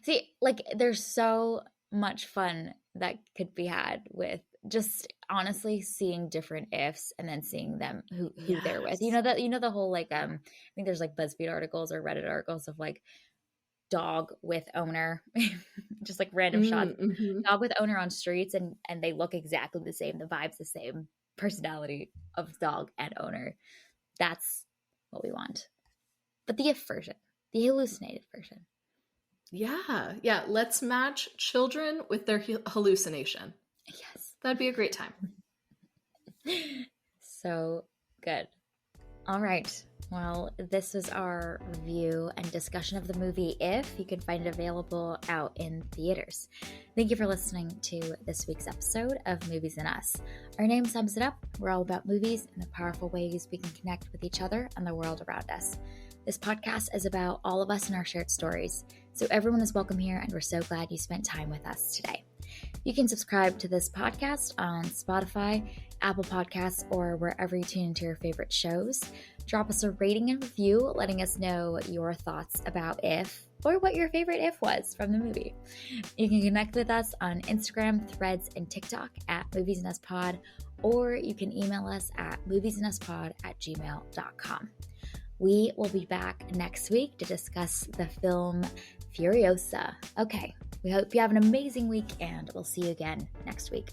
See, like there's so much fun that could be had with just honestly seeing different ifs and then seeing them who they're with. You know the whole like I think there's like BuzzFeed articles or Reddit articles of like dog with owner, just like random shots, dog with owner on streets, and they look exactly the same, the vibe's the same, personality of dog and owner. That's what we want. But the if version, the hallucinated version. Yeah, let's match children with their hallucination. Yes, that'd be a great time. So good. All right. Well, this was our review and discussion of the movie If. You can find it available out in theaters. Thank you for listening to this week's episode of Movies and Us. Our name sums it up. We're all about movies and the powerful ways we can connect with each other and the world around us. This podcast is about all of us and our shared stories. So everyone is welcome here, and we're so glad you spent time with us today. You can subscribe to this podcast on Spotify, Apple Podcasts, or wherever you tune into your favorite shows. Drop us a rating and review, letting us know your thoughts about If, or what your favorite If was from the movie. You can connect with us on Instagram, Threads, and TikTok at MoviesandUsPod, or you can email us at moviesanduspod@gmail.com. We will be back next week to discuss the film Furiosa. Okay, we hope you have an amazing week, and we'll see you again next week.